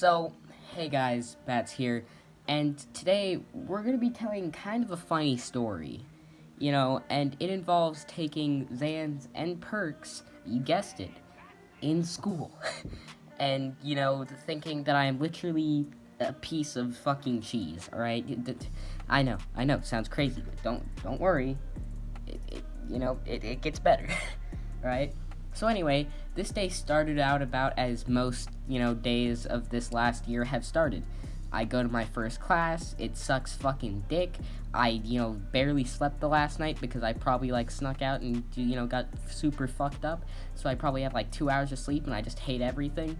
So, hey guys, Batz here, and today we're gonna be telling kind of a funny story, and it involves taking Xans and Percs, you guessed it, in school, and, thinking that I am literally a piece of fucking cheese, alright? I know, sounds crazy, but don't worry, it gets better, alright? So anyway, this day started out about as most, days of this last year have started. I go to my first class, it sucks fucking dick. I, barely slept the last night because I probably, snuck out and, got super fucked up. So I probably had, 2 hours of sleep and I just hate everything.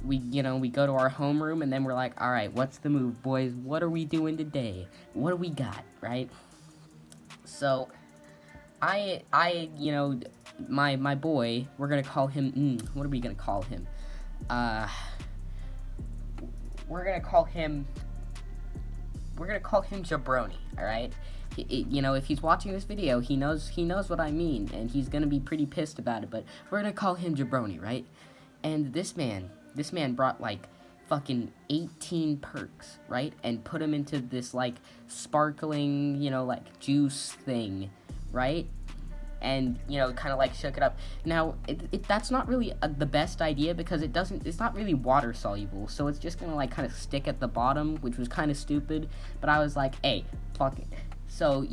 We go to our homeroom and then we're like, alright, what's the move, boys? What are we doing today? What do we got, right? So, my boy, we're gonna call him, what are we gonna call him? We're gonna call him Jabroni, alright? If he's watching this video, he knows what I mean, and he's gonna be pretty pissed about it, but we're gonna call him Jabroni, right? And this man brought, fucking 18 perks, right? And put them into this, sparkling, juice thing, right? And, kind of, shook it up. Now, that's not really the best idea because it's not really water soluble, so it's just gonna, kind of stick at the bottom, which was kind of stupid, but I was like, hey, fuck it. So,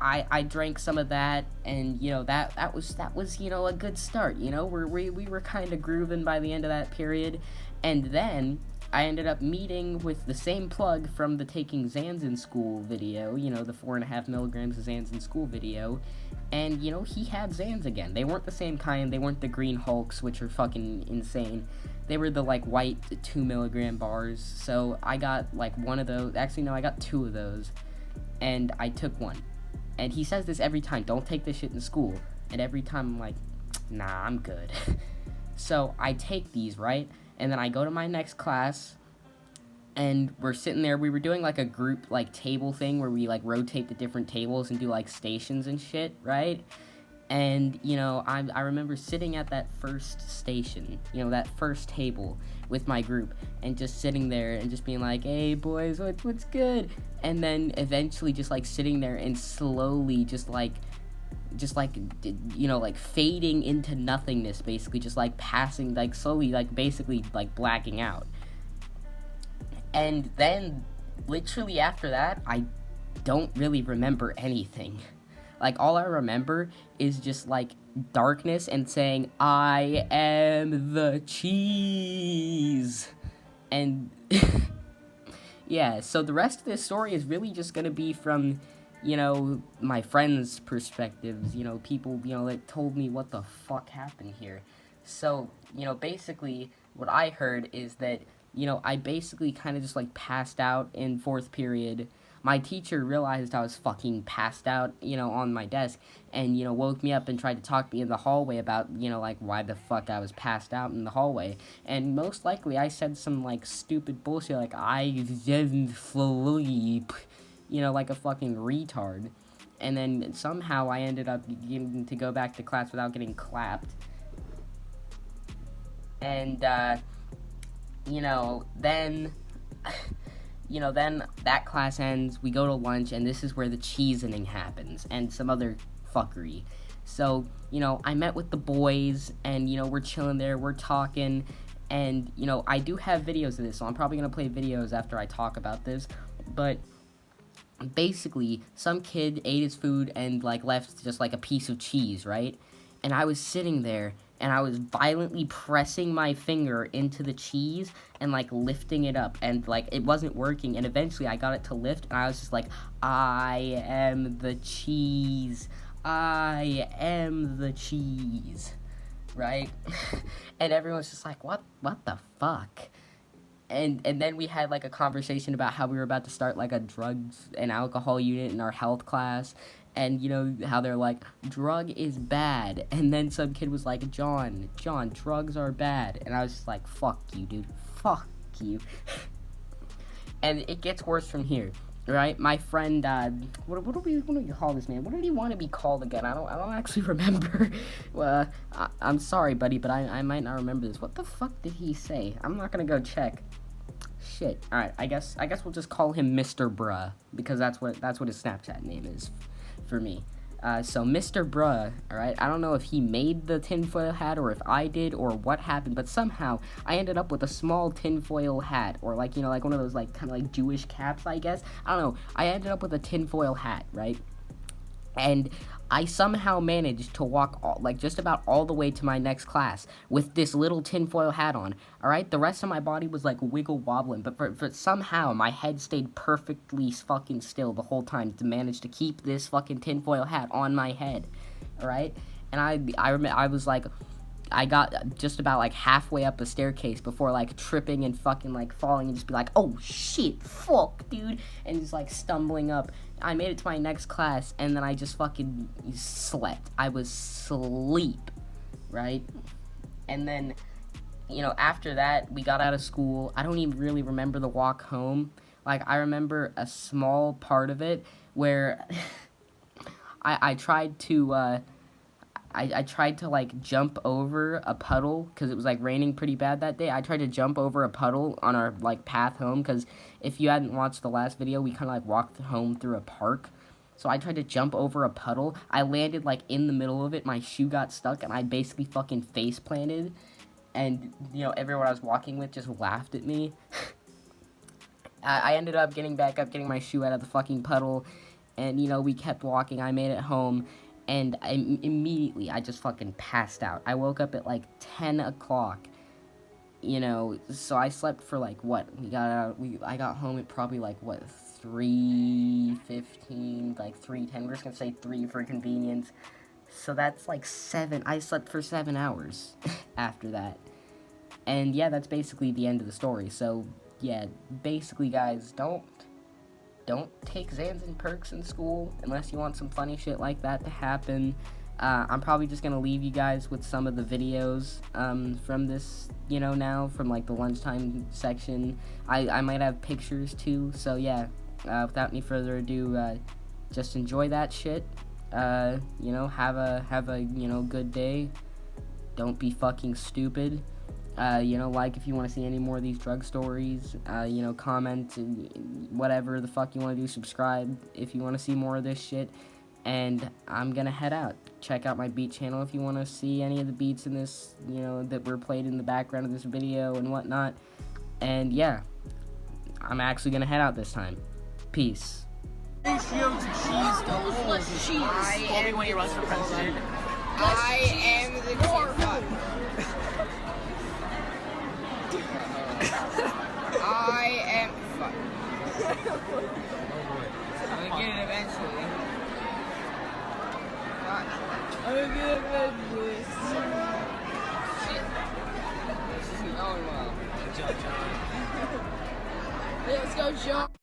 I drank some of that, and, that was, a good start, we were kind of grooving by the end of that period, and then I ended up meeting with the same plug from the Taking Xans in School video, the 4.5 milligrams of Xans in School video, and, he had Xans again. They weren't the same kind, they weren't the green Hulks, which are fucking insane. They were the, white 2 milligram bars, so I got, one of those. Actually, no, I got 2 of those, and I took one. And he says this every time, don't take this shit in school, and every time I'm like, nah, I'm good. So, I take these, right? And then I go to my next class, and we're sitting there. We were doing, a group, table thing where we, rotate the different tables and do, stations and shit, right? And, I remember sitting at that first station, that first table with my group, and just sitting there and just being like, hey, boys, what's good? And then eventually just, sitting there and slowly just fading into nothingness, basically, just, passing, slowly, basically, blacking out. And then, literally after that, I don't really remember anything. All I remember is just, darkness and saying, I am the cheese. And, yeah, so the rest of this story is really just gonna be from, my friends' perspectives, people, that told me what the fuck happened here. So, basically, what I heard is that, I basically kind of just, passed out in 4th period. My teacher realized I was fucking passed out, on my desk, and, woke me up and tried to talk to me in the hallway about, why the fuck I was passed out in the hallway. And most likely I said some, stupid bullshit, I didn't sleep, like a fucking retard. And then somehow I ended up getting to go back to class without getting clapped. And, then that class ends, we go to lunch, and this is where the cheesening happens, and some other fuckery. So, I met with the boys, and, we're chilling there, we're talking, and, I do have videos of this, so I'm probably gonna play videos after I talk about this, but basically, some kid ate his food and, left just, a piece of cheese, right? And I was sitting there, and I was violently pressing my finger into the cheese and, lifting it up, and, it wasn't working, and eventually I got it to lift, and I was just like, I am the cheese, I am the cheese, right? And everyone's just like, what the fuck? And then we had, a conversation about how we were about to start, a drugs and alcohol unit in our health class, and, how they're like, drug is bad, and then some kid was like, John, drugs are bad, and I was just like, fuck you, dude, fuck you. And it gets worse from here, right? My friend, what do you call this man? What did he want to be called again? I don't actually remember. Well, I'm sorry, buddy, but I might not remember this. What the fuck did he say? I'm not gonna go check. shit. All right, I guess we'll just call him Mr. Bruh, because that's what his Snapchat name is for me. So Mr. Bruh, all right, I don't know if he made the tinfoil hat or if I did or what happened, but somehow I ended up with a small tinfoil hat, or like, you know, like one of those like kind of like Jewish caps, I guess. I don't know. I ended up with a tinfoil hat, right? And I somehow managed to walk just about all the way to my next class with this little tinfoil hat on. All right, the rest of my body was like wiggle wobbling, but for somehow my head stayed perfectly fucking still the whole time to manage to keep this fucking tinfoil hat on my head. All right, and I was like, I got just about like halfway up a staircase before like tripping and fucking like falling and just be like, oh shit, fuck, dude, and just like stumbling up. I made it to my next class and then I just fucking slept. I was asleep, right? And then, you know, after that, we got out of school. I don't even really remember the walk home. Like, I remember a small part of it where I tried to, I tried to, like, jump over a puddle, because it was, like, raining pretty bad that day. I tried to jump over a puddle on our, like, path home, because if you hadn't watched the last video, we kind of, like, walked home through a park. So I tried to jump over a puddle. I landed, like, in the middle of it. My shoe got stuck, and I basically fucking face planted. And, you know, everyone I was walking with just laughed at me. I ended up getting back up, getting my shoe out of the fucking puddle. And, you know, we kept walking. I made it home. And immediately, I just fucking passed out. I woke up at, like, 10 o'clock, you know, so I slept for, like, what? I got home at probably, like, what, 3:15, like, 3:10. We're just gonna say 3 for convenience. So that's, like, 7. I slept for 7 hours after that. And, yeah, that's basically the end of the story. So, yeah, basically, guys, don't take Xans and Percs in school unless you want some funny shit like that to happen. I'm probably just going to leave you guys with some of the videos from this, you know, now, from, like, the lunchtime section. I might have pictures, too, so, yeah, without any further ado, just enjoy that shit. You know, have a, you know, good day. Don't be fucking stupid. You know, like if you want to see any more of these drug stories, you know, comment, whatever the fuck you want to do, subscribe if you want to see more of this shit, and I'm gonna head out. Check out my beat channel if you want to see any of the beats in this, you know, that were played in the background of this video and whatnot, and yeah, I'm actually gonna head out this time. Peace. Ratio to cheese goes less cheese. Colby when he runs for president. I am the king. I am. Fuck. I'm gonna get it eventually. Fuck. I'm gonna get it eventually. Shit. This isn't going well. Good job, John. Let's go, John.